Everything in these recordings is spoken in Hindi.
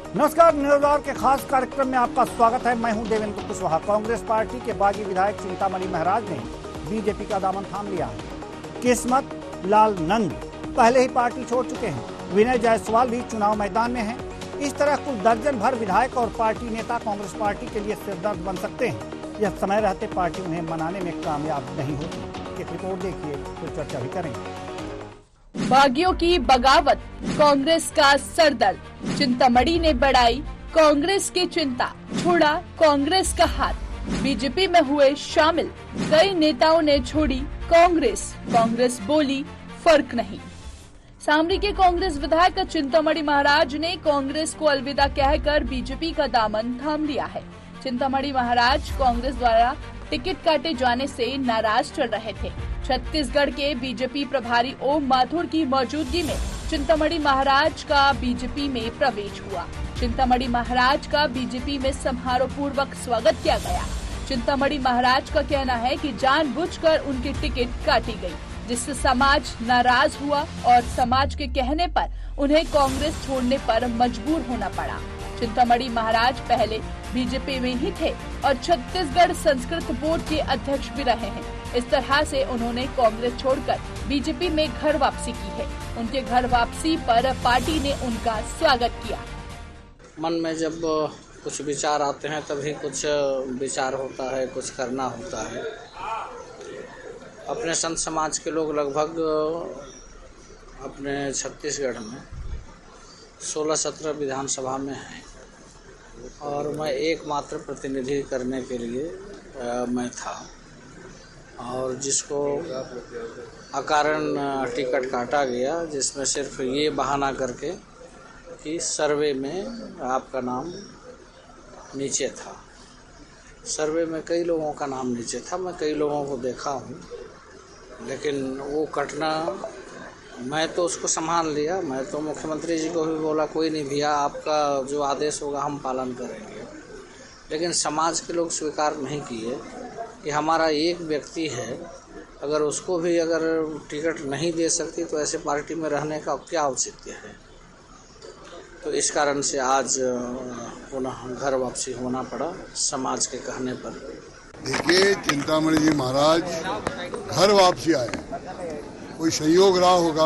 नमस्कार, न्यूज आवर के खास कार्यक्रम में आपका स्वागत है। मैं हूं देवेंद्र कुशवाहा। कांग्रेस पार्टी के बागी विधायक चिंतामणि महाराज ने बीजेपी का दामन थाम लिया है। किस्मत लाल नंद पहले ही पार्टी छोड़ चुके हैं। विनय जायसवाल भी चुनाव मैदान में हैं। इस तरह कुल दर्जन भर विधायक और पार्टी नेता कांग्रेस पार्टी के लिए सिरदर्द बन सकते हैं। यह समय रहते पार्टी उन्हें मनाने में कामयाब नहीं होती। एक रिपोर्ट देखिए, फिर चर्चा भी करेंगे। बागियों की बगावत, कांग्रेस का सरदर्द। चिंतामणि ने बढ़ाई कांग्रेस की चिंता, छोड़ा कांग्रेस का हाथ। बीजेपी में हुए शामिल, कई नेताओं ने छोड़ी कांग्रेस। कांग्रेस बोली फर्क नहीं। सामरी के कांग्रेस विधायक चिंतामणि महाराज ने कांग्रेस को अलविदा कहकर बीजेपी का दामन थाम लिया है। चिंतामणि महाराज कांग्रेस द्वारा टिकट काटे जाने से नाराज चल रहे थे। छत्तीसगढ़ के बीजेपी प्रभारी ओम माथुर की मौजूदगी में चिंतामणि महाराज का बीजेपी में प्रवेश हुआ। चिंतामणि महाराज का बीजेपी में समारोह पूर्वक स्वागत किया गया। चिंतामणि महाराज का कहना है कि जानबूझकर उनकी टिकट काटी गई, जिससे समाज नाराज हुआ और समाज के कहने पर उन्हें कांग्रेस छोड़ने पर मजबूर होना पड़ा। चिंतामणि महाराज पहले बीजेपी में ही थे और छत्तीसगढ़ संस्कृत बोर्ड के अध्यक्ष भी रहे हैं। इस तरह से उन्होंने कांग्रेस छोड़कर बीजेपी में घर वापसी की है। उनके घर वापसी पर पार्टी ने उनका स्वागत किया। मन में जब कुछ विचार आते हैं तभी कुछ विचार होता है, कुछ करना होता है। अपने संत समाज के लोग लगभग अपने छत्तीसगढ़ में 16-17 विधानसभा में हैं और मैं एकमात्र प्रतिनिधि करने के लिए मैं था, और जिसको अकारण टिकट काटा गया, जिसमें सिर्फ ये बहाना करके कि सर्वे में आपका नाम नीचे था। सर्वे में कई लोगों का नाम नीचे था, मैं कई लोगों को देखा हूँ, लेकिन वो कटना मैं तो उसको संभाल लिया। मैं तो मुख्यमंत्री जी को भी बोला कोई नहीं भैया, आपका जो आदेश होगा हम पालन करेंगे। लेकिन समाज के लोग स्वीकार नहीं किए कि हमारा एक व्यक्ति है, अगर उसको भी अगर टिकट नहीं दे सकती तो ऐसे पार्टी में रहने का क्या औचित्य है। तो इस कारण से आज पुनः घर वापसी होना पड़ा समाज के कहने पर। देखिए, चिंतामणि जी महाराज घर वापसी आए, कोई संयोग रहा होगा,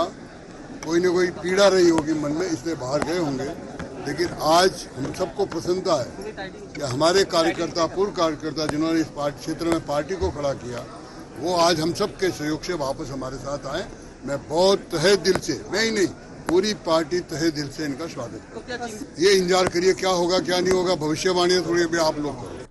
कोई न कोई पीड़ा रही होगी मन में, इसलिए बाहर गए होंगे। लेकिन आज हम सबको प्रसन्नता है कि हमारे कार्यकर्ता, पूर्व कार्यकर्ता जिन्होंने इस क्षेत्र में पार्टी को खड़ा किया, वो आज हम सब के सहयोग से वापस हमारे साथ आए। मैं बहुत तहे दिल से, मैं ही नहीं, पूरी पार्टी तहे दिल से इनका स्वागत करता हूं। ये इंतजार करिए क्या होगा क्या नहीं होगा, भविष्यवाणी थोड़ी भी आप लोग करो।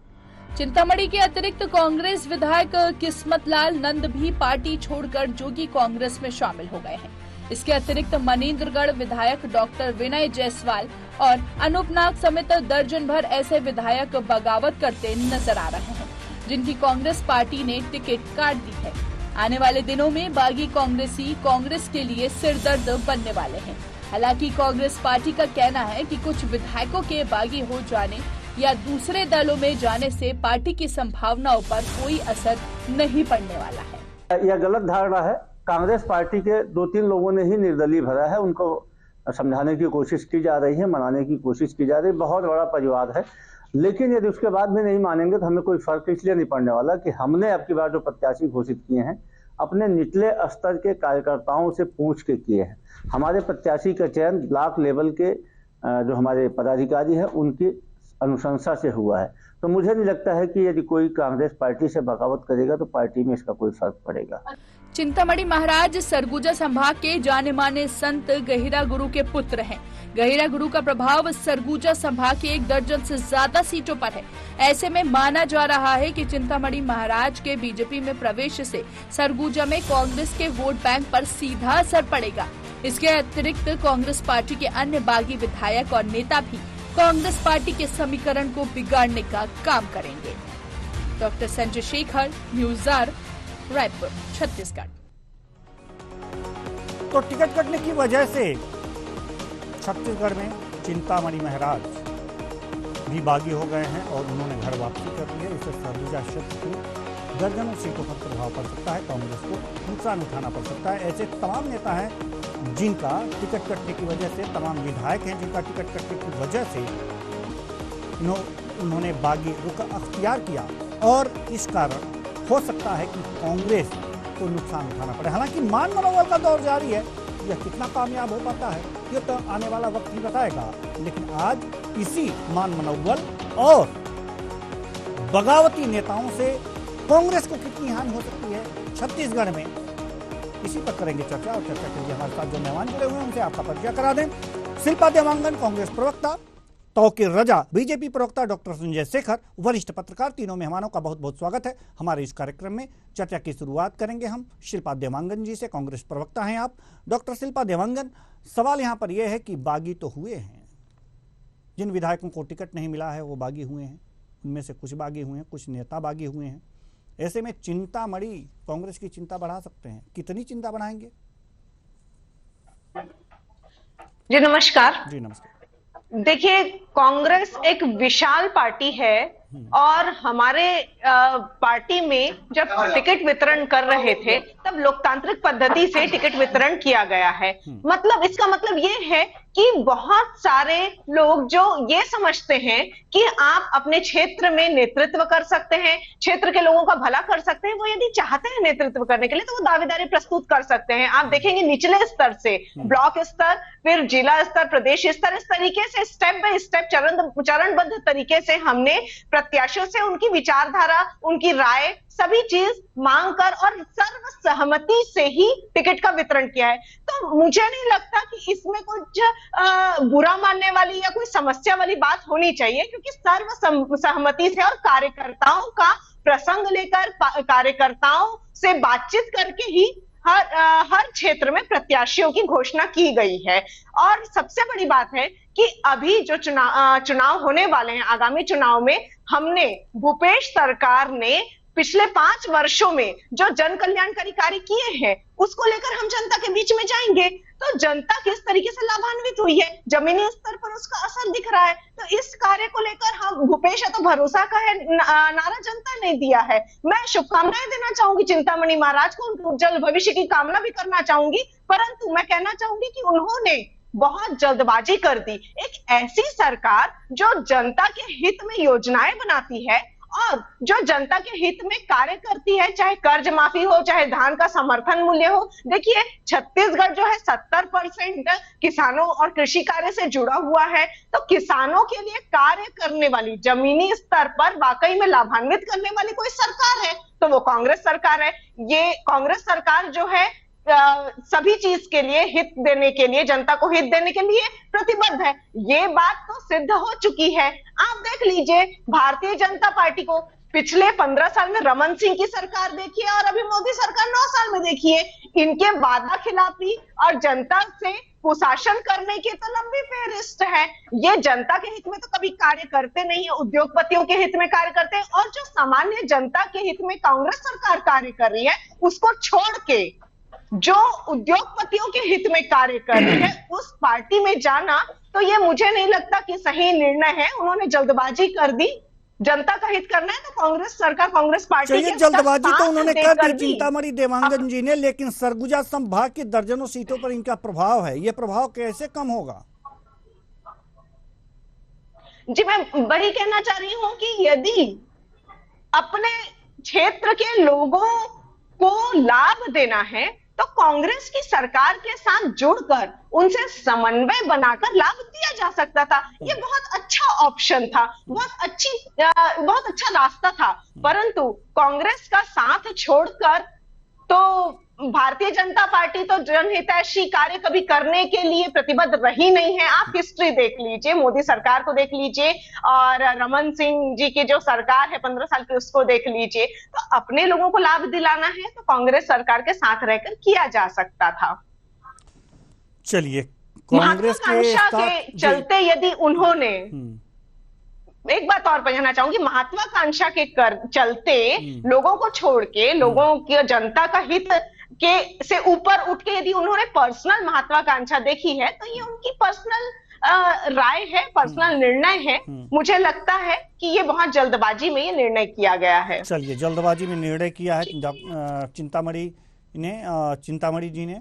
चिंतामणि के अतिरिक्त कांग्रेस विधायक किस्मत लाल नंद भी पार्टी छोड़कर जोगी कांग्रेस में शामिल हो गए हैं। इसके अतिरिक्त मनेन्द्रगढ़ विधायक डॉक्टर विनय जायसवाल और अनूप नाग समेत दर्जन भर ऐसे विधायक बगावत करते नजर आ रहे हैं, जिनकी कांग्रेस पार्टी ने टिकट काट दी है। आने वाले दिनों में बागी कांग्रेसी कांग्रेस के लिए सिरदर्द बनने वाले हैं। हालांकि कांग्रेस पार्टी का कहना है कि कुछ विधायकों के बागी हो जाने या दूसरे दलों में जाने से पार्टी की संभावनाओं पर कोई असर नहीं पड़ने वाला है। यह गलत धारणा है। कांग्रेस पार्टी के 2-3 लोगों ने ही निर्दलीय भरा है, उनको समझाने की कोशिश की जा रही है, मनाने की कोशिश की जा रही है। बहुत बड़ा परिवार है, लेकिन यदि उसके बाद भी नहीं मानेंगे तो हमें कोई फर्क इसलिए नहीं पड़ने वाला कि हमने अब की बार जो प्रत्याशी घोषित किए हैं अपने निचले स्तर के कार्यकर्ताओं से पूछ के किए हैं। हमारे प्रत्याशी का चयन ब्लॉक लेवल के जो हमारे पदाधिकारी हैं उनकी अनुशंसा से हुआ है। तो मुझे नहीं लगता है कि यदि कोई कांग्रेस पार्टी से बगावत करेगा तो पार्टी में इसका कोई फर्क पड़ेगा। चिंतामणि महाराज सरगुजा संभाग के जाने माने संत गहिरा गुरु के पुत्र हैं। गहिरा गुरु का प्रभाव सरगुजा संभाग के 1 दर्जन से ज्यादा सीटों पर है। ऐसे में माना जा रहा है कि चिंतामणि महाराज के बीजेपी में प्रवेश से सरगुजा में कांग्रेस के वोट बैंक पर सीधा असर पड़ेगा। इसके अतिरिक्त कांग्रेस पार्टी के अन्य बागी विधायक और नेता भी कांग्रेस पार्टी के समीकरण को बिगाड़ने का काम करेंगे। Doctor Sanjay Shekhar, news hour, Raipur, Chhattisgarh. तो टिकट कटने की वजह से छत्तीसगढ़ में चिंतामणि महाराज भी बागी हो गए हैं और उन्होंने घर वापसी कर ली है। इसे सरगुजा क्षेत्र की दर्जनों सीटों पर प्रभाव पड़ सकता है, कांग्रेस को नुकसान उठाना पड़ सकता है। ऐसे तमाम नेता हैं जिनका टिकट कटने की वजह से, तमाम विधायक हैं जिनका टिकट कटने की वजह से उन्होंने बागी रुख अख्तियार किया और इस कारण हो सकता है कि कांग्रेस को नुकसान उठाना पड़े। हालांकि मान मनोबल का दौर जारी है, यह कितना कामयाब हो पाता है ये तो आने वाला वक्त ही बताएगा। लेकिन आज इसी मान मनोबल और बगावती नेताओं से कांग्रेस को कितनी हानि हो सकती है छत्तीसगढ़ में, इसी पर करेंगे चर्चा। और चर्चा के लिए हमारे साथ जो मेहमान जुड़े हुए हैं उनसे आपका परिचय करा दें। शिल्पा देवांगन कांग्रेस प्रवक्ता, तौकीर रजा बीजेपी प्रवक्ता, डॉक्टर संजय शेखर वरिष्ठ पत्रकार, तीनों मेहमानों का बहुत बहुत स्वागत है हमारे इस कार्यक्रम में। चर्चा की शुरुआत करेंगे हम शिल्पा देवांगन जी से, कांग्रेस प्रवक्ता हैं आप। डॉक्टर शिल्पा देवांगन, सवाल यहाँ पर यह है कि बागी तो हुए हैं, जिन विधायकों को टिकट नहीं मिला है वो बागी हुए हैं, उनमें से कुछ बागी हुए हैं, कुछ नेता बागी हुए हैं। ऐसे में चिंतामणि कांग्रेस की चिंता बढ़ा सकते हैं, कितनी चिंता बढ़ाएंगे? जी नमस्कार। जी नमस्कार। देखिए, कांग्रेस एक विशाल पार्टी है और हमारे पार्टी में जब टिकट वितरण कर रहे थे तब लोकतांत्रिक पद्धति से टिकट वितरण किया गया है। मतलब इसका मतलब ये है कि बहुत सारे लोग जो ये समझते हैं कि आप अपने क्षेत्र में नेतृत्व कर सकते हैं, क्षेत्र के लोगों का भला कर सकते हैं, वो यदि चाहते हैं नेतृत्व करने के लिए तो वो दावेदारी प्रस्तुत कर सकते हैं। आप देखेंगे निचले स्तर से ब्लॉक स्तर, फिर जिला स्तर, प्रदेश स्तर, इस तरीके से स्टेप बाय स्टेप चरणबद्ध तरीके से हमने प्रत्याशियों से उनकी विचारधारा, उनकी राय, सभी चीज मांग कर और सर्वसहमति से ही टिकट का वितरण किया है। तो मुझे नहीं लगता कि इसमें कुछ बुरा मानने वाली या कोई समस्या वाली बात होनी चाहिए, क्योंकि सर्वसहमति से और कार्यकर्ताओं का प्रसंग लेकर, कार्यकर्ताओं से बातचीत करके ही हर क्षेत्र में प्रत्याशियों की घोषणा की गई है। और सबसे बड़ी बात है कि अभी जो चुनाव होने वाले हैं, आगामी चुनाव में हमने भूपेश सरकार ने पिछले 5 वर्षों में जो जन कल्याणकारी कार्य किए हैं उसको लेकर हम जनता के बीच में जाएंगे। तो जनता किस तरीके से लाभान्वित हुई है, जमीनी स्तर पर उसका असर दिख रहा है। तो इस कार्य को लेकर हम भूपेश है तो भरोसा का है नारा जनता ने दिया है। मैं शुभकामनाएं देना चाहूंगी चिंतामणि महाराज को, उनके उज्जवल भविष्य की कामना भी करना चाहूंगी। परंतु मैं कहना चाहूंगी कि उन्होंने बहुत जल्दबाजी कर दी। एक ऐसी सरकार जो जनता के हित में योजनाएं बनाती है और जो जनता के हित में कार्य करती है, चाहे कर्ज माफी हो, चाहे धान का समर्थन मूल्य हो। देखिए, छत्तीसगढ़ जो है 70% किसानों और कृषि कार्य से जुड़ा हुआ है। तो किसानों के लिए कार्य करने वाली, जमीनी स्तर पर वाकई में लाभान्वित करने वाली कोई सरकार है तो वो कांग्रेस सरकार है। ये कांग्रेस सरकार जो है सभी चीज के लिए, हित देने के लिए, जनता को हित देने के लिए प्रतिबद्ध है। ये बात तो सिद्ध हो चुकी है। आप देख लीजिए भारतीय जनता पार्टी को, पिछले 15 साल में रमन सिंह की सरकार देखिए और अभी मोदी सरकार 9 साल में देखिए। इनके वादा खिलाफी और जनता से कुशासन करने की तो लंबी फेहरिस्त है। ये जनता के हित में तो कभी कार्य करते नहीं है, उद्योगपतियों के हित में कार्य करते हैं। और जो सामान्य जनता के हित में कांग्रेस सरकार कार्य कर रही है उसको छोड़ के जो उद्योगपतियों के हित में कार्य कर रही है उस पार्टी में जाना, तो ये मुझे नहीं लगता कि सही निर्णय है। उन्होंने जल्दबाजी कर दी। जनता का हित करना है तो कांग्रेस सरकार, कांग्रेस पार्टी के जल्दबाजी तो उन्होंने कर दी चिंतामणि देवांगन जी ने, लेकिन सरगुजा संभाग की दर्जनों सीटों पर इनका प्रभाव है। ये प्रभाव कैसे कम होगा? जी मैं वही कहना चाह रही हूं कि यदि अपने क्षेत्र के लोगों को लाभ देना है तो कांग्रेस की सरकार के साथ जुड़कर उनसे समन्वय बनाकर लाभ दिया जा सकता था। ये बहुत अच्छा ऑप्शन था, बहुत अच्छा रास्ता था। परंतु कांग्रेस का साथ छोड़कर तो भारतीय जनता पार्टी तो जनहितैषी कार्य कभी करने के लिए प्रतिबद्ध रही नहीं है। आप हिस्ट्री देख लीजिए, मोदी सरकार को देख लीजिए और रमन सिंह जी की जो सरकार है 15 साल की उसको देख लीजिए। तो अपने लोगों को लाभ दिलाना है तो कांग्रेस सरकार के साथ रहकर किया जा सकता था। चलिए, कांग्रेस के चलते यदि उन्होंने, एक बात और बताना चाहूंगी, महत्वाकांक्षा के चलते लोगों को छोड़ के, लोगों की, जनता का हित के से ऊपर उठ के यदि उन्होंने पर्सनल महत्वाकांक्षा देखी है तो ये उनकी पर्सनल राय है, पर्सनल निर्णय है। मुझे लगता है कि ये बहुत जल्दबाजी में ये निर्णय किया गया है। चलिए, जल्दबाजी में निर्णय किया है चिंतामणि जी ने।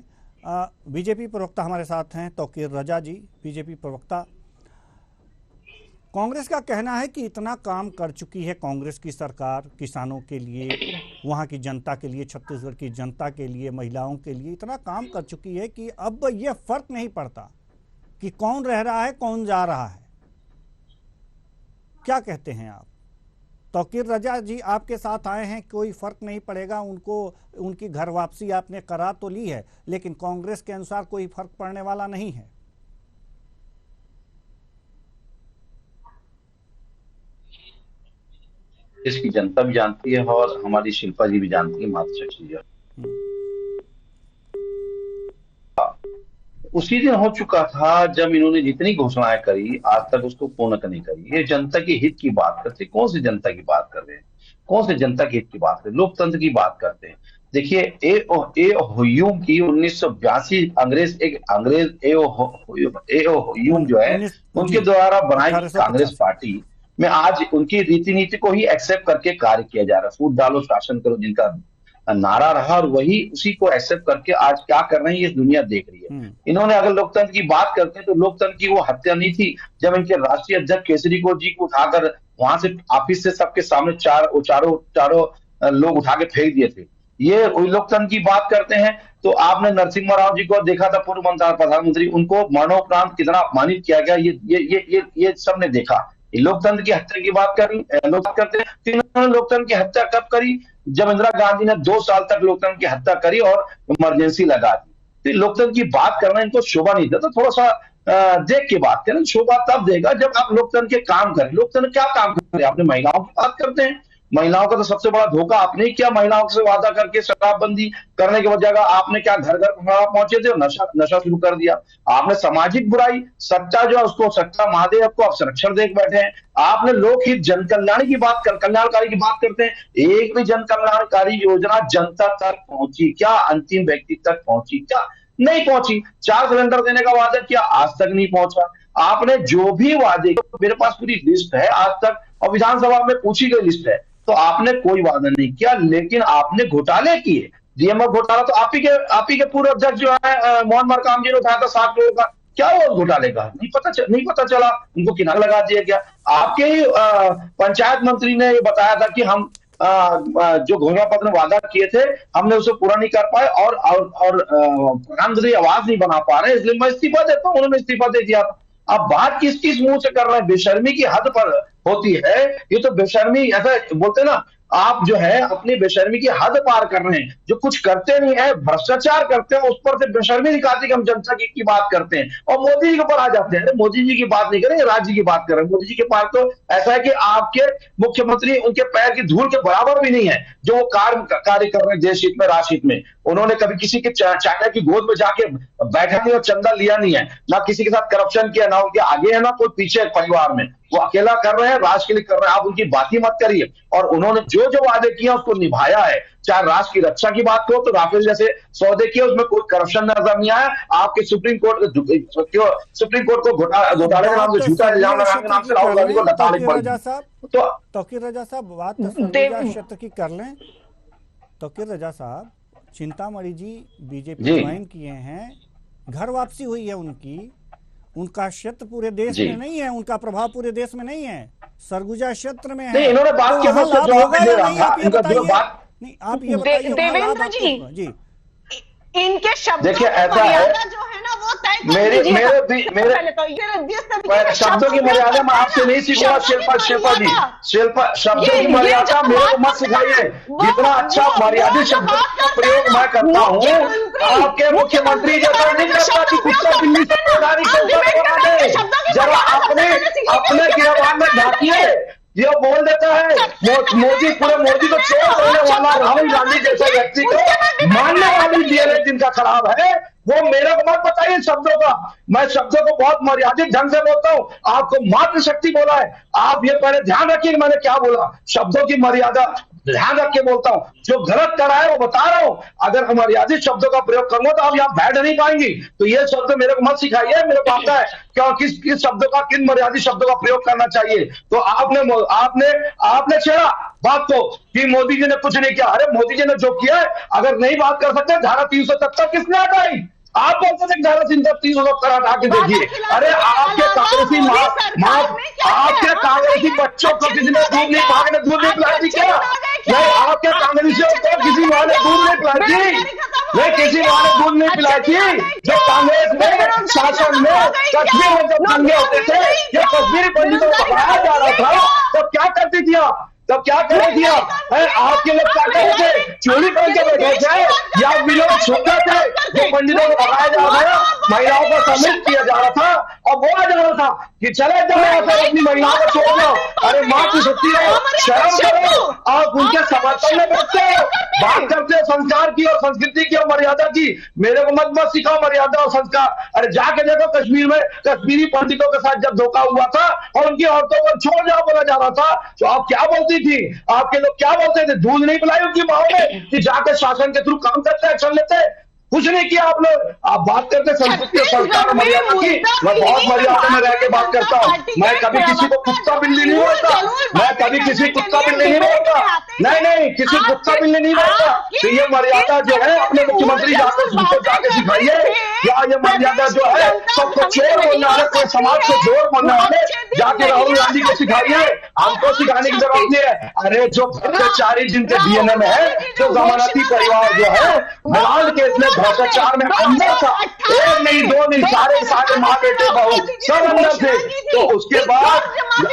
बीजेपी प्रवक्ता हमारे साथ हैं तौकीर रजा जी, बीजेपी प्रवक्ता। कांग्रेस का कहना है कि इतना काम कर चुकी है कांग्रेस की सरकार किसानों के लिए, वहाँ की जनता के लिए, छत्तीसगढ़ की जनता के लिए, महिलाओं के लिए इतना काम कर चुकी है कि अब ये फर्क नहीं पड़ता कि कौन रह रहा है कौन जा रहा है। क्या कहते हैं आप? तौकीर रजा जी आपके साथ आए हैं, कोई फर्क नहीं पड़ेगा उनको, उनकी घर वापसी आपने करा तो ली है, लेकिन कांग्रेस के अनुसार कोई फर्क पड़ने वाला नहीं है। इसकी जनता भी जानती है और हमारी शिल्पा जी भी जानती है, मातृशक्ति जी। उसी दिन हो चुका था जब इन्होंने जितनी घोषणाएं करी, आज तक उसको पूर्ण नहीं करी। ये जनता के हित की बात करते, कौन सी जनता की बात कर रहे हैं? कौन से जनता के हित की बात करते? लोकतंत्र की बात करते हैं। देखिए, ए ह्यूम की 1982 अंग्रेज ह्यूम जो है उनके द्वारा बनाई कांग्रेस पार्टी में आज उनकी रीति नीति को ही एक्सेप्ट करके कार्य किया जा रहा है। फूट डालो शासन करो जिनका नारा रहा, और वही उसी को एक्सेप्ट करके आज क्या कर रहे हैं ये दुनिया देख रही है। इन्होंने अगर लोकतंत्र की बात करते हैं तो लोकतंत्र की वो हत्या नहीं थी जब इनके राष्ट्रीय अध्यक्ष केसरी को जी को उठाकर वहां से ऑफिस से सबके सामने चारों लोग उठा के फेंक दिए थे। ये वही लोकतंत्र की बात करते हैं। तो आपने नरसिम्हा राव जी को देखा था, पूर्व प्रधानमंत्री, उनको मरणोपरांत कितना अपमानित किया गया ये सबने देखा। लोकतंत्र की हत्या की बात करी, लोग करते हैं। इन्होंने लोकतंत्र की हत्या कब करी? जब इंदिरा गांधी ने 2 साल तक लोकतंत्र की हत्या करी और इमरजेंसी लगा दी। तो लोकतंत्र की बात करना इनको शोभा नहीं था। तो थोड़ा सा देख के बात करें। शोभा तब देगा जब आप लोकतंत्र के काम करें। लोकतंत्र क्या काम करें? आपने महिलाओं की बात करते हैं, महिलाओं का तो सबसे बड़ा धोखा आपने ही किया। महिलाओं से वादा करके शराबबंदी करने के बजाय आपने क्या घर घर पहुंचे थे और नशा शुरू कर दिया। आपने सामाजिक बुराई, सच्चा जो है उसको, सच्चा महादेव को आप संरक्षण देख बैठे हैं। आपने लोकहित जन कल्याण की बात कल्याणकारी की बात करते हैं। एक भी जन कल्याणकारी योजना जनता तक पहुंची क्या? अंतिम व्यक्ति तक पहुंची क्या? नहीं पहुंची। 4 सिलेंडर देने का वादा किया, आज तक नहीं पहुंचा। आपने जो भी वादे, मेरे पास पूरी लिस्ट है आज तक और विधानसभा में पूछी गई लिस्ट है, तो आपने कोई वादा नहीं किया, लेकिन आपने घोटाले किए। डीएमएफ घोटाला तो आप ही के पूर्व अध्यक्ष जो है मोहन मरकाम जी ने उठाया था 60 करोड़ का। क्या वो घोटाले का नहीं पता चला? उनको किनारा लगा दिया गया। आपके ही पंचायत मंत्री ने ये बताया था कि हम जो घोषणा पत्र में वादा किए थे हमने उसे पूरा नहीं कर पाए और प्रधानमंत्री आवाज नहीं बना पा रहे, इसलिए मैं इस्तीफा देता हूं। उन्होंने इस्तीफा दे दिया। अब बात किस मुंह से कर रहे हैं? बेशर्मी की हद पर होती है ये तो। बेशर्मी ऐसा बोलते ना, आप जो है अपनी बेशर्मी की हद पार कर रहे हैं। जो कुछ करते नहीं है, भ्रष्टाचार करते हैं, उस पर से बेशर्मी दिखाती कि हम जनता की बात करते हैं और मोदी जी के ऊपर आ जाते हैं। मोदी जी की बात नहीं करेंगे, राज्य की बात कर रहे हैं। मोदी जी के पास तो ऐसा है कि आपके मुख्यमंत्री उनके पैर की धूल के बराबर भी नहीं है जो वो कार्य कर रहे हैं देश हित में, राष्ट्र हित में। उन्होंने कभी किसी के चाइना की गोद में जाके बैठा नहीं और चंदा लिया नहीं है, ना किसी के साथ करप्शन किया, ना उनके आगे है ना कोई पीछे परिवार में। वो अकेला कर रहे हैं, राष्ट्र के लिए कर रहे हैं। आप उनकी बात ही मत करिए। और उन्होंने जो वादे किया उसको निभाया है। चाहे राष्ट्र की रक्षा की बात करो तो राफेल जैसे सौदे किए, उसमें कोई करप्शन नजर नहीं आया। आपके सुप्रीम कोर्ट को घोटाले के नाम से झूठा इल्जाम लगाने के नाम से राहुल गांधी को लताड़े पड़ी। तो तौकीर रजा साहब, बात क्षेत्र की कर लें। तौकीर रजा साहब, चिंतामणि जी बीजेपी ज्वाइन किए हैं, घर वापसी हुई है उनका क्षेत्र पूरे देश में नहीं है, उनका प्रभाव पूरे देश में नहीं है, सरगुजा क्षेत्र में है। नहीं, इन्होंने बात किया, आप ये बताइए देवेंद्र जी, इनके शब्दों देखिए ऐसा है जो है ना वो तय मेरे शब्दों की मर्यादा मैं आपसे नहीं सीखूंगा। शिल्पा जी, शब्दों की मर्यादा मेरे को मत सिखाइए। जितना अच्छा मर्यादित शब्दों का प्रयोग मैं करता हूँ, आपके मुख्यमंत्री जैसा नहीं करता कि कुत्ता बिल्ली से जरा अपने गिरबान में ढाकिए। ये बोल देता है मोदी को चोर बोलने वाला राहुल गांधी जैसा व्यक्ति को मानने वाली डीएनए जिनका खराब है, वो मेरे को मत बताइए शब्दों का। मैं शब्दों को बहुत मर्यादित ढंग से बोलता हूँ। आपको मातृशक्ति बोला है, आप ये पहले ध्यान रखिए मैंने क्या बोला। शब्दों की मर्यादा ध्यान रख के बोलता हूँ, जो गलत कर रहा है वो बता रहा हूँ। अगर अमर्यादित शब्दों का प्रयोग करूंगा तो आप यहाँ बैठ नहीं पाएंगी। तो ये शब्द मेरे को मत सिखाइए, मेरे को आता है क्या किस शब्दों का, किन मर्यादित शब्दों का प्रयोग करना चाहिए। तो आपने छेड़ा बात को कि मोदी जी ने कुछ नहीं किया। अरे मोदी जी ने जो किया है, अगर नहीं बात कर सकते धारा 370 किसने हटाई? आप बोलते थे धारा 370 हटा के देखिए। अरे आपके कांग्रेसी आपके कांग्रेसी बच्चों को किसी ने दूध नहीं पिलाई थी क्या? नहीं, आपके कांग्रेसियों को किसी माँ ने दूध नहीं पिलाई थी? नहीं, किसी माँ ने दूध नहीं पिलाई थी? जो कांग्रेस में शासन में कश्मीर में जब दंगे होते थे या कश्मीरी पंडितों को पकड़ाया जा रहा था, तब क्या करती थी आप? तब क्या कर रहे थे आपके लोग? क्या कर रहे थे? चोरी पहन के बैठे थे या विरोध छूटा थे? जो पंडितों को भगाया जा रहा था, महिलाओं को सम्मिलित किया जा रहा था और बोला जा रहा था कि चले जाओ यहाँ से, अपनी महिलाओं को छोड़ दो। अरे माँ की शक्ति है, शर्म करो। आप उनके समर्थन में बैठते हो, बात करते हो संस्कार की और संस्कृति की और मर्यादा की। मेरे को मत सिखाओ मर्यादा और संस्कार। अरे जाके देखो कश्मीर में कश्मीरी पंडितों के साथ जब धोखा हुआ था और उनकी औरतों को छोड़ जाओ बोला जा रहा था, तो आप क्या बोलती थी? आपके लोग क्या बोलते थे? दूध नहीं पिलाई उनकी माओ ने कि जाकर शासन के थ्रू काम करते, एक्शन लेते? कुछ नहीं किया आप लोग। आप बात करते संस्कृति और संस्कार और मर्यादा की। मैं बहुत मर्यादा में रह के बात करता हूँ। मैं कभी किसी को कुत्ता बिल्ली नहीं बोलता। मैं कभी किसी कुत्ता बिल्ली नहीं बोलता। नहीं, किसी कुत्ता बिल्ली नहीं बोलता। तो ये मर्यादा जो है अपने मुख्यमंत्री जाके सिखाइए। या ये मर्यादा जो है सबको चोर बोलना है, कोई समाज को चोर बोलना है, जाके राहुल गांधी को सिखाइए। हमको सिखाने की जरूरत नहीं है। अरे जो भ्रष्टाचारी जिनके डीएनए में है, जो जमानती परिवार जो है बलाल केस में भ्रष्टाचार में अंदर था, एक नहीं दो नहीं सारे माँ बेटे बहू सब अंदर थे। तो उसके बाद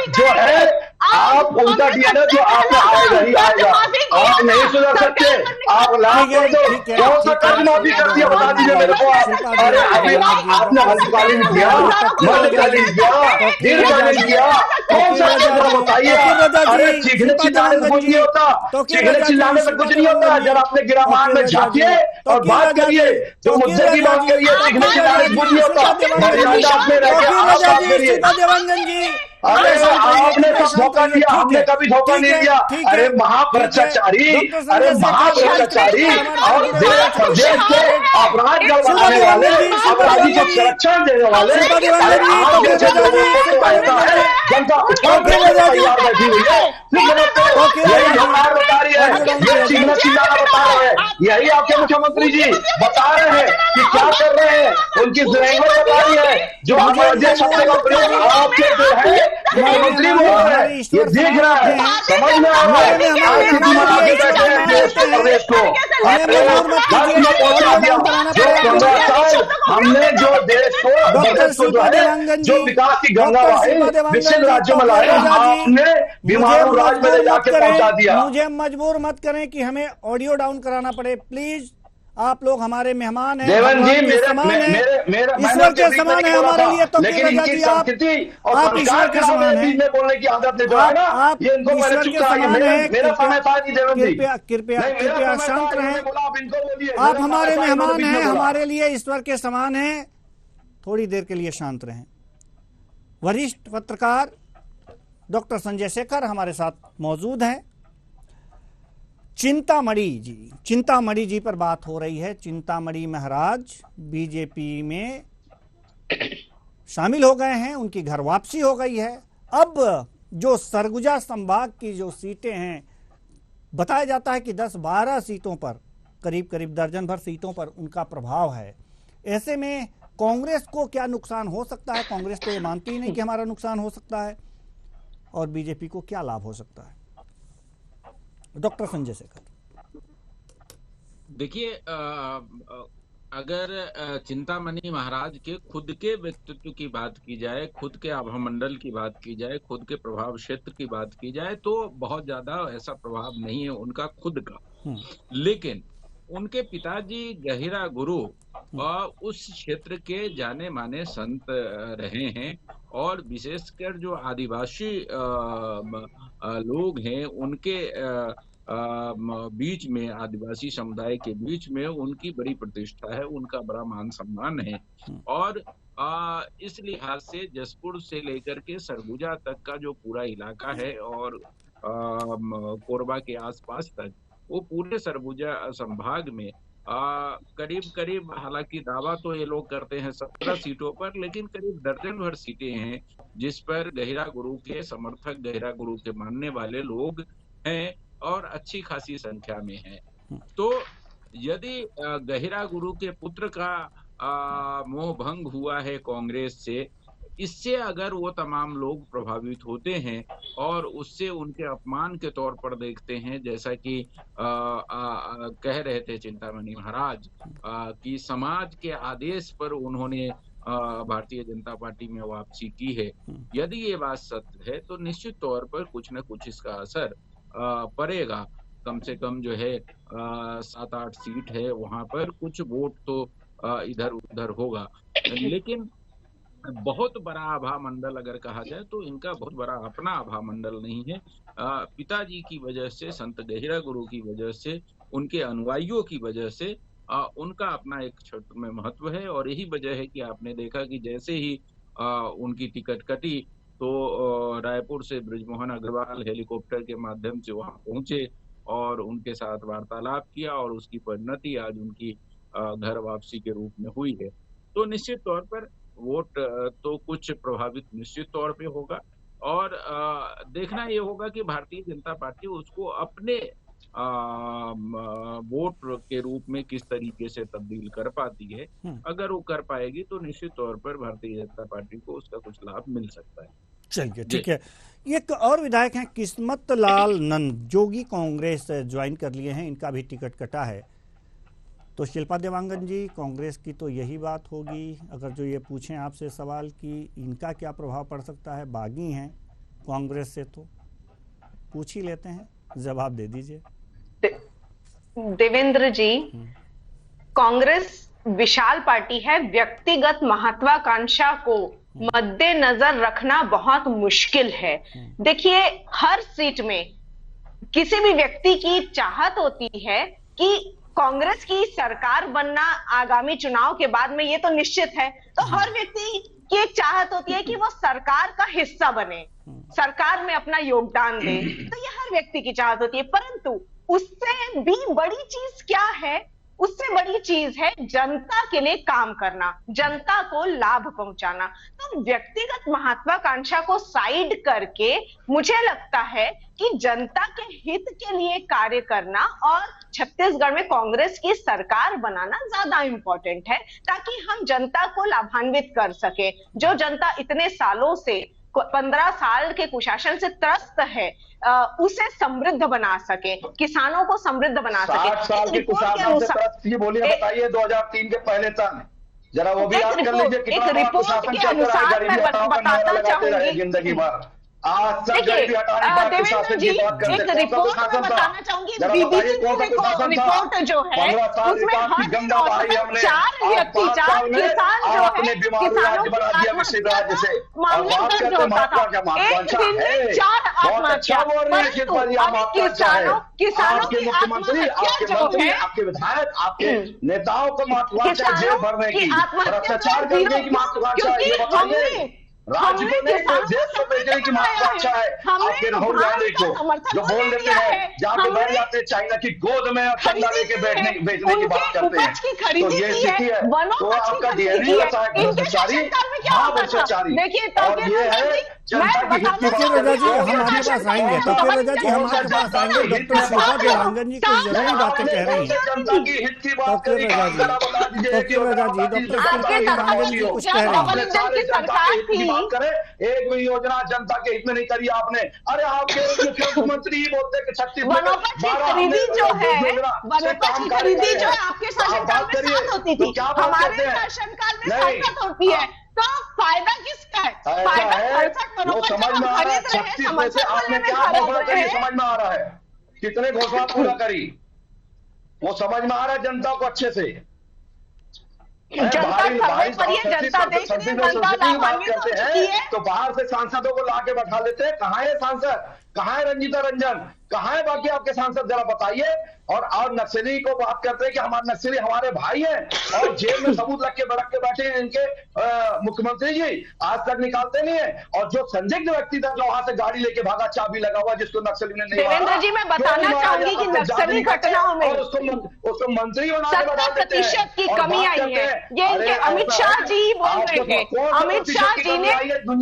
जो है आप उनका डीएनए जो आपको आएगा ही आएगा। आप नहीं सुधर सकते। आप लाभ कर दो, कौन सा कर्ज माफी कर दिया बता दीजिए मेरे को आप। अरे अभी आपने हल्कालीन किया, मध्यकालीन किया, दीर्घकालीन किया, कौन सा कर्ज बताइए। अरे चीखने चिल्लाने से कुछ नहीं होता, चीखने चिल्लाने से कुछ नहीं होता। जब अपने गिरामान में झांकिए और बात करिए, जो मुद्दे की बात करिए, चीखने चिल्लाने से कुछ नहीं होता। मर्यादा आपने रह के आप बात करिए। अरे आपने सब धोखा दिया, हमने कभी धोखा नहीं दिया। अरे महाभ्रष्टाचारी, अरे महाभ्रष्टाचारी और देश प्रदेश को अपराध करवाने वाले, अपराधी को संरक्षण देने वाले आप जैसे लोगों को कहता है जनता तैयार बैठी हुई है। यही सरकार बता रही है, ये चिल्ला चिल्लाना बता रहे हैं। यही आपके मुख्यमंत्री जी बता रहे हैं कि क्या कर रहे हैं। उनकी लैंग्वेज बता रही है, जो अमर्यादित शब्द का प्रयोग आपके जो है मुख्यमंत्री बोल रहे हैं, ये दिख रहा है, समझ में आ रहा है। आपके दिमाग आगे बैठे हैं देश को, प्रदेश को पहुंचा दिया। जो 15 साल हमने जो देश को जो है जो विकास की गंगा विकसित राज्य में लाया, आपने बीमारू राज्य में ले जाके पहुंचा दिया। मुझे मजबूर मत करें कि हमें ऑडियो डाउन कराना पड़े। प्लीज, आप लोग हमारे मेहमान हैं, देवन जी, मेरे ईश्वर के समान है हमारे लिए। तो लेकिन इनकी संस्कृति और संस्कार के सामने में बोलने की आदत ने जो है ना, ये इनको मैंने चुप कराया। मेरा समय था नहीं देवन जी, कृपया शांत रहें। आप हमारे मेहमान हैं, हमारे लिए ईश्वर के समान हैं। थोड़ी देर के लिए शांत रहें। वरिष्ठ पत्रकार डॉक्टर संजय शेखर हमारे साथ मौजूद हैं। चिंतामणि जी पर बात हो रही है। चिंतामणि महाराज बीजेपी में शामिल हो गए हैं, उनकी घर वापसी हो गई है। अब जो सरगुजा संभाग की जो सीटें हैं, बताया जाता है कि 10-12 सीटों पर, करीब दर्जन भर सीटों पर उनका प्रभाव है। ऐसे में कांग्रेस को क्या नुकसान हो सकता है? कांग्रेस तो ये मानती ही नहीं कि हमारा नुकसान हो सकता है, और बीजेपी को क्या लाभ हो सकता है? डॉक्टर संजय शेखर, देखिए, अगर चिंतामणि महाराज के खुद के व्यक्तित्व की बात की जाए, खुद के आभामंडल की बात की जाए, खुद के प्रभाव क्षेत्र की बात की जाए, तो बहुत ज्यादा ऐसा प्रभाव नहीं है उनका खुद का। लेकिन उनके पिताजी गहिरा गुरु उस क्षेत्र के जाने माने संत रहे हैं, और विशेषकर जो आदिवासी लोग हैं उनके बीच में, आदिवासी समुदाय के बीच में उनकी बड़ी प्रतिष्ठा है, उनका बड़ा मान सम्मान है। और इस लिहाज से जसपुर से लेकर के सरगुजा तक का जो पूरा इलाका है और कोरबा के आसपास तक, वो पूरे सरगुजा संभाग में करीब करीब, हालांकि दावा तो ये लोग करते हैं 17 सीटों पर, लेकिन करीब दर्जन भर सीटें हैं जिस पर गहिरा गुरु के समर्थक, गहिरा गुरु के मानने वाले लोग हैं और अच्छी खासी संख्या में हैं। तो यदि गहिरा गुरु के पुत्र का मोह भंग हुआ है कांग्रेस से, इससे अगर वो तमाम लोग प्रभावित होते हैं और उससे उनके अपमान के तौर पर देखते हैं, जैसा कि कह रहे थे चिंतामणि महाराज कि समाज के आदेश पर उन्होंने भारतीय जनता पार्टी में वापसी की है, यदि ये बात सत्य है तो निश्चित तौर पर कुछ न कुछ इसका असर पड़ेगा। कम से कम जो है 7-8 सीट है, वहां पर कुछ वोट तो इधर उधर होगा, लेकिन बहुत बड़ा आभा मंडल अगर कहा जाए तो इनका बहुत बड़ा अपना आभा मंडल नहीं है। पिताजी की वजह से, संत गहिरा गुरु की वजह से, उनके अनुयायियों की वजह से उनका अपना एक क्षेत्र में महत्व है। और यही वजह है कि आपने देखा कि जैसे ही उनकी टिकट कटी तो रायपुर से बृजमोहन अग्रवाल हेलीकॉप्टर के माध्यम से वहां पहुंचे और उनके साथ वार्तालाप किया और उसकी परिणति आज उनकी घर वापसी के रूप में हुई है। तो निश्चित तौर पर वोट तो कुछ प्रभावित निश्चित तौर पे होगा और देखना ये होगा कि भारतीय जनता पार्टी उसको अपने वोट के रूप में किस तरीके से तब्दील कर पाती है। अगर वो कर पाएगी तो निश्चित तौर पर भारतीय जनता पार्टी को उसका कुछ लाभ मिल सकता है। चलिए ठीक है। एक और विधायक हैं किस्मत लाल नंद, जोगी कांग्रेस ज्वाइन कर लिए हैं, इनका भी टिकट कटा है। तो शिल्पा देवांगन जी, कांग्रेस की तो यही बात होगी, अगर जो ये पूछें आपसे सवाल कि इनका क्या प्रभाव पड़ सकता है, बागी हैं कांग्रेस से, तो पूछ ही लेते हैं, जवाब दे दीजिए। देवेंद्र जी, कांग्रेस विशाल पार्टी है, व्यक्तिगत महत्वाकांक्षा को मद्देनजर रखना बहुत मुश्किल है। देखिए, हर सीट में किसी भी व्यक्ति की चाहत होती है कि कांग्रेस की सरकार बनना आगामी चुनाव के बाद में, ये तो निश्चित है। तो हर व्यक्ति की एक चाहत होती है कि वो सरकार का हिस्सा बने, सरकार में अपना योगदान दे, तो ये हर व्यक्ति की चाहत होती है। परंतु उससे भी बड़ी चीज क्या है? उससे बड़ी चीज है जनता के लिए काम करना, जनता को लाभ पहुंचाना। तो व्यक्तिगत महत्वाकांक्षा को साइड करके मुझे लगता है कि जनता के हित के लिए कार्य करना और छत्तीसगढ़ में कांग्रेस की सरकार बनाना ज्यादा इंपॉर्टेंट है, ताकि हम जनता को लाभान्वित कर सके। जो जनता इतने सालों से 15 साल के कुशासन से त्रस्त है, उसे समृद्ध बना सके, किसानों को समृद्ध बना सके। 60 साल के कुशासन से त्रस्त, ये बोलिए, बताइए 2003 के पहले तक जरा वो भी याद कर लीजिए कितना रिपोर्ट के अनुसार मैं बताना चाहूंगी जिंदगी भर। आज तक देवेंद्र जी, एक रिपोर्ट में बताना चाहूंगी, बीबीसी की रिपोर्ट जो है उसमें हर दिन 4 व्यक्ति, 4 किसान जो है, किसानों की मामले दर्ज होता था। एक दिन में 4 आत्महत्या। किसानों की आत्महत्या जो है, आपके विधायक, आपके नेताओं को महत्वाकांक्षा जेल भरने की, भ्रष्टाचार करने की महत्वाकांक्षा है, राज्य को नहीं तो देश को बेचने की महत्वाकांक्षा है। आपके राहुल गांधी को जो बोल देते हैं, जाके बैठ जाते हैं चाइना की गोद में और चंदा लेके बेचने की बात करते हैं, तो ये स्थिति है। तो आपका डीएनए होता है भ्रष्टाचारी, हाँ भ्रष्टाचारी, और ये है जनता की हित की बात रजा जी हम आपके पास आएंगे, तो रजा जी हम आपके पास आएंगे। डॉक्टर शिल्पा देवांगन जी कुछ जरूरी बातें कह रही हैं, जनता की हित की बात रजा जी, डॉक्टर शिल्पा देवांगन जी कुछ कह रही हैं। करे, एक भी योजना जनता के हित में नहीं करी आपने। अरे आपके मुख्यमंत्री ही बोलते हैं कि 36 खरीदी जो है, खरीदी जो है आपके शासनकाल में साथ होती थी, हमारे शासनकाल में साथ होती है, तो फायदा किसका है? फायदा 67 करोड़ समझ में आ रहा है। 36 में से आपने क्या घोषणा करी समझ में आ रहा है, कितने घोषणा पूरा करी वो समझ में आ रहा है जनता को अच्छे से। जनता बात करते हैं तो बाहर से सांसदों को लाके बैठा लेते हैं। कहाँ है सांसद, कहाँ है रंजीता रंजन, कहाँ है बाकी आपके सांसद, जरा बताइए। और नक्सली को बात करते हैं कि हमारे नक्सली हमारे भाई हैं और जेल में सबूत रख के बैठे हैं इनके मुख्यमंत्री जी, आज तक निकालते नहीं है। और जो संदिग्ध व्यक्ति था जो वहां से गाड़ी लेके भागा, चाबी लगा हुआ, जिसको नक्सली ने नहीं देवेंद्र जी, मैं बताना चाहूंगी कि नक्सली घटनाओं में उसको मंत्री बना के बैठा देते हैं। 70% की कमी आई है, ये इनके अमित शाह जी बोल रहे हैं। अमित शाह जी ने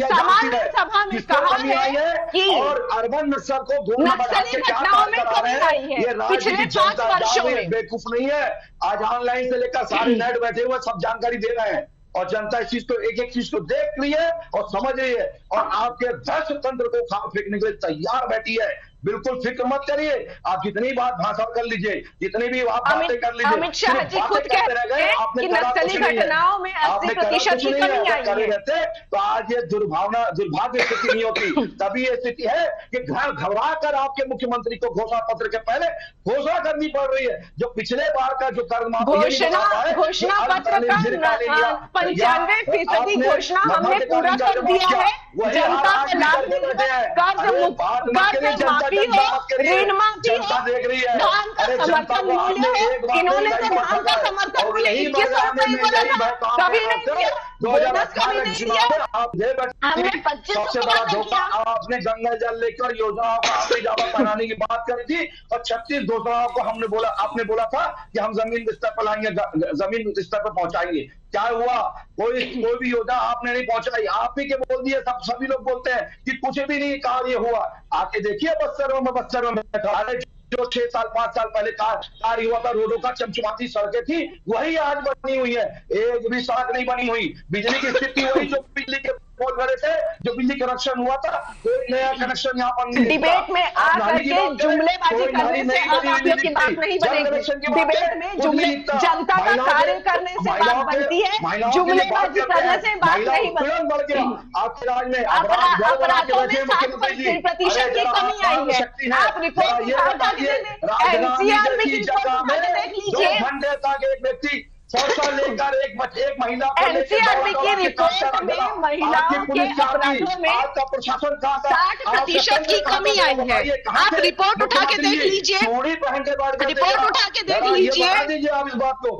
सामान्य सभा में कहा है कि और अर्बन नक्सल को नक्सली घटनाओं में कमी आई है पिछले 5 वर्षों में। बेवकूफ नहीं है, आज ऑनलाइन से लेकर सारे नेट बैठे हुए सब जानकारी दे रहे हैं और जनता इस चीज को एक चीज को देख रही है और समझ रही है और आपके दस तंत्र को खा फेंकने के लिए तैयार बैठी है। बिल्कुल फिक्र मत करिए, आप जितनी बात भाषण कर लीजिए, जितनी भी आप बातें कर लीजिए। अमित शाह जी खुद कहते हैं कि नक्सली घटनाओं में 80% की कमी आई है। रहते तो आज ये दुर्भाग्य स्थिति नहीं होती। तभी ये स्थिति है कि घर घबरा कर आपके मुख्यमंत्री को घोषणा पत्र के पहले घोषणा करनी पड़ रही है। जो पिछले बार का जो कर्ज घोषणा पत्र का 95% घोषणा हमने पूरा कर दिया है। जनता को लाभ कर्ज माफी हो, ऋण माफी हो, धान का समर्थन मूल्य है। इन्होंने तो धान का समर्थन मूल्य 2100 रुपए बोला था, कभी नहीं दिया, बोनस कभी नहीं दिया। हमने 2500 बड़ा धोखा, आपने गंगा जल लेकर योजनाओं का आपने जावा बनाने की बात करी थी और 36 योजनाओं को हमने बोला, आपने बोला था कि हम जमीन स्तर पर लाएंगे, जमीन स्तर पर पहुंचाएंगे। क्या हुआ? कोई भी योजना आपने नहीं पहुंचाई, आप ही के बोल दिए। सभी लोग बोलते हैं कि कुछ भी नहीं कार्य हुआ। आके देखिए बस्तर में जो 6 साल 5 साल पहले कार्य हुआ था, रोडों का चमचमाती सड़कें थी, वही आज बनी हुई है। एक भी सड़क नहीं बनी हुई। बिजली की स्थिति वही जो बिजली के बोल रहे थे, जो बिजली कनेक्शन हुआ था, कोई नया कनेक्शन यहाँ पर नहीं। डिबेट में आकर के जुमलेबाजी करने से अब आप लोग की बात नहीं बनेगी। डिबेट में जुमले जनता का कार्य करने से बात बनती है, जुमलेबाजी करने से बात नहीं बनती। आपके राज में अपराधों में 60% की कमी आई है। आप रिपोर्ट एनसीआर की रिपोर्ट देख लीजिए। 2 घंटे तक एक व्यक्ति 100 साल लेकर एक महिला एनसीआरबी की रिपोर्ट में महिलाओं के अपराधों में आपका प्रशासन का 60% की कमी आई है। आप रिपोर्ट उठा के देख लीजिए, रिपोर्ट उठा के देख लीजिए। आप इस बात को,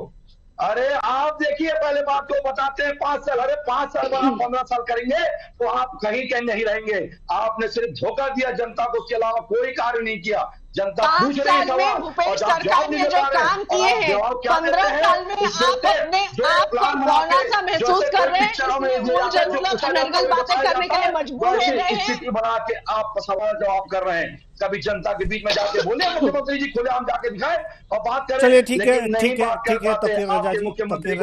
अरे आप देखिए पहले बात को बताते हैं 5 साल, अरे 5 साल बाद 15 साल करेंगे तो आप कहीं नहीं रहेंगे। आपने सिर्फ धोखा दिया जनता को, उसके अलावा कोई कार्य नहीं किया। जनता 5 साल में भूपेश सरकार ने जो काम किए हैं, 15 साल में आप अपने आप को कौन सा महसूस कर रहे हैं, इसलिए मूल जरूरत अनर्गल बातें करने के लिए मजबूर हो गए हैं। स्थिति बना के आप सवाल जवाब कर रहे हैं। कभी जनता के बीच में जाके बोले मुख्यमंत्री जी, खुले हम जाके दिखाए और बात करें। चलिए ठीक है तो फिर मुख्यमंत्री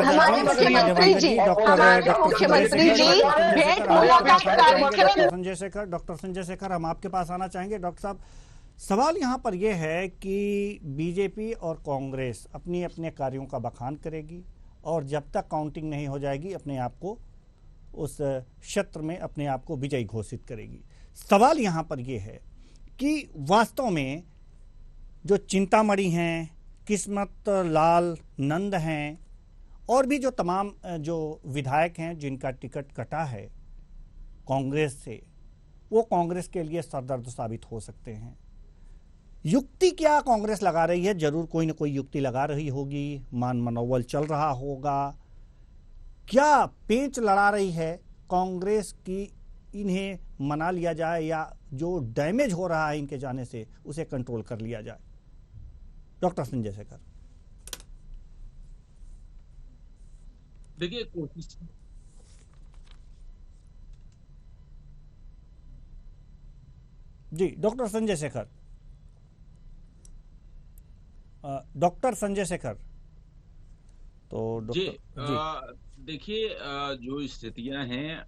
जी भेंट मुलाकात कार्यक्रम। डॉक्टर संजय शेखर हम आपके पास आना चाहेंगे। डॉक्टर साहब, सवाल यहाँ पर यह है कि बीजेपी और कांग्रेस अपनी अपने कार्यों का बखान करेगी और जब तक काउंटिंग नहीं हो जाएगी अपने आप को उस क्षेत्र में अपने आप को विजयी घोषित करेगी। सवाल यहाँ पर यह है कि वास्तव में जो चिंतामणि हैं, किस्मत लाल नंद हैं और भी जो तमाम जो विधायक हैं जिनका टिकट कटा है कांग्रेस से, वो कांग्रेस के लिए सरदर्द साबित हो सकते हैं। युक्ति क्या कांग्रेस लगा रही है? जरूर कोई ना कोई युक्ति लगा रही होगी, मान मनोबल चल रहा होगा। क्या पेंच लड़ा रही है कांग्रेस की इन्हें मना लिया जाए या जो डैमेज हो रहा है इनके जाने से उसे कंट्रोल कर लिया जाए? डॉक्टर संजय शेखर। देखिए कोशिश जी, डॉक्टर संजय शेखर। डॉक्टर संजय शेखर तो जी देखिए जो स्थितियां हैं,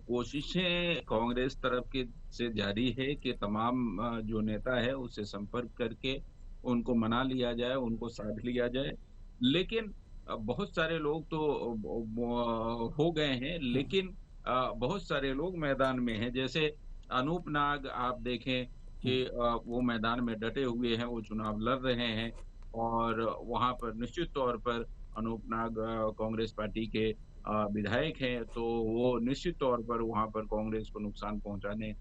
कोशिशें कांग्रेस तरफ के से जारी है कि तमाम जो नेता है उससे संपर्क करके उनको मना लिया जाए, उनको साध लिया जाए। लेकिन बहुत सारे लोग तो हो गए हैं, लेकिन बहुत सारे लोग मैदान में हैं। जैसे अनूप नाग आप देखें कि वो मैदान में डटे हुए हैं, वो चुनाव लड़ रहे हैं और वहां पर निश्चित तौर पर अनूप नाग कांग्रेस पार्टी के विधायक हैं, तो वो निश्चित तौर पर वहां पर कांग्रेस को नुकसान पहुंचाने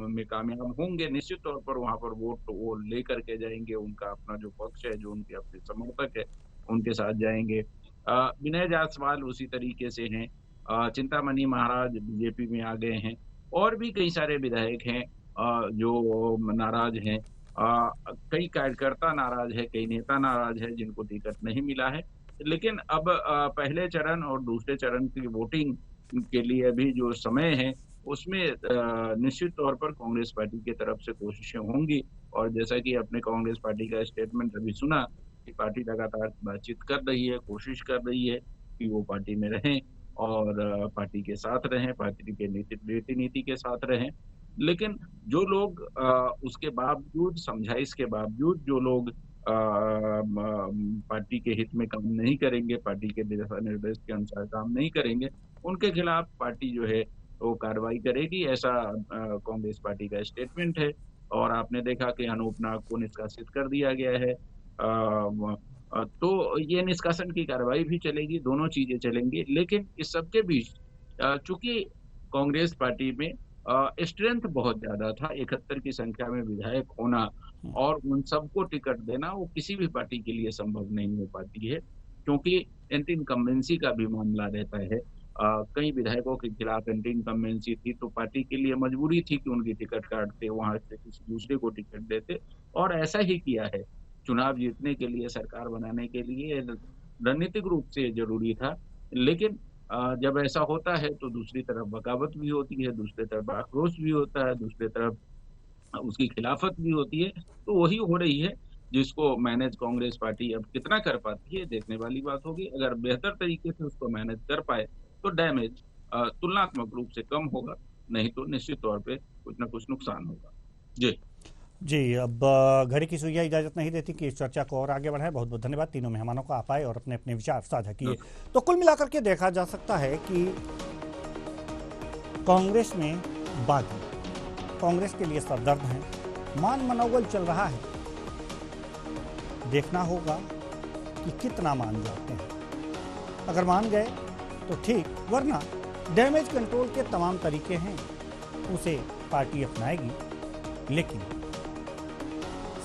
में कामयाब होंगे, निश्चित तौर पर वहां पर वोट वो लेकर के जाएंगे, उनका अपना जो पक्ष है, जो उनके अपने समर्थक है, उनके साथ जाएंगे। विनय जायसवाल उसी तरीके से हैं। चिंतामणि महाराज बीजेपी में आ गए हैं, और भी कई सारे विधायक हैं जो नाराज हैं। कई कार्यकर्ता नाराज है, कई नेता नाराज है जिनको टिकट नहीं मिला है। लेकिन अब पहले चरण और दूसरे चरण की वोटिंग के लिए अभी जो समय है उसमें निश्चित तौर पर कांग्रेस पार्टी की तरफ से कोशिशें होंगी। और जैसा कि अपने कांग्रेस पार्टी का स्टेटमेंट अभी सुना कि पार्टी लगातार बातचीत कर रही है, कोशिश कर रही है कि वो पार्टी में रहें और पार्टी के साथ रहें, पार्टी के रीति नीति के साथ रहें। लेकिन जो लोग उसके बावजूद, समझाइश के बावजूद जो लोग पार्टी के हित में काम नहीं करेंगे, पार्टी के दिशा निर्देश के अनुसार काम नहीं करेंगे, उनके खिलाफ पार्टी जो है वो कार्रवाई करेगी, ऐसा कांग्रेस पार्टी का स्टेटमेंट है। और आपने देखा कि अनूप नाग को निष्कासित कर दिया गया है। तो ये निष्कासन की कार्रवाई भी चलेगी, दोनों चीजें चलेंगी। लेकिन इस सबके बीच चूंकि कांग्रेस पार्टी में स्ट्रेंथ बहुत ज्यादा था, 71 की संख्या में विधायक होना और उन सबको टिकट देना वो किसी भी पार्टी के लिए संभव नहीं हो पाती है, क्योंकि एंटी इनकम्बेंसी का भी मामला रहता है। कई विधायकों के खिलाफ एंटी इनकम्बेंसी थी, तो पार्टी के लिए मजबूरी थी कि उनकी टिकट काटते, वहां से किसी दूसरे को टिकट देते, और ऐसा ही किया है। चुनाव जीतने के लिए, सरकार बनाने के लिए रणनीतिक रूप से जरूरी था। लेकिन जब ऐसा होता है तो दूसरी तरफ बगावत भी होती है, दूसरी तरफ आक्रोश भी होता है, दूसरी तरफ उसकी खिलाफत भी होती है। तो वही हो रही है, जिसको मैनेज कांग्रेस पार्टी अब कितना कर पाती है देखने वाली बात होगी। अगर बेहतर तरीके से उसको मैनेज कर पाए तो डैमेज तुलनात्मक रूप से कम होगा, नहीं तो निश्चित तौर पे कुछ ना कुछ नुकसान होगा। जी, अब घड़ी की सुइयां इजाजत नहीं देती कि इस चर्चा को और आगे बढ़ाएं। बहुत बहुत धन्यवाद तीनों मेहमानों को, आप आए और अपने अपने विचार साझा किए। तो कुल मिलाकर के देखा जा सकता है कि कांग्रेस में बागी, कांग्रेस के लिए सरदर्द है, मान मनोबल चल रहा है। देखना होगा कि कितना मान जाते हैं। अगर मान गए तो ठीक, वरना डैमेज कंट्रोल के तमाम तरीके हैं, उसे पार्टी अपनाएगी। लेकिन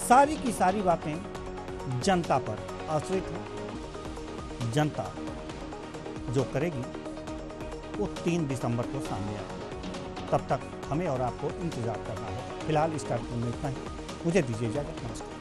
सारी की सारी बातें जनता पर आश्रित है। जनता जो करेगी वो 3 दिसंबर को सामने आएगी। तब तक हमें और आपको इंतजार करना है। फिलहाल इस कार्यक्रम में इतना ही। मुझे दीजिए इजाजत। नमस्कार।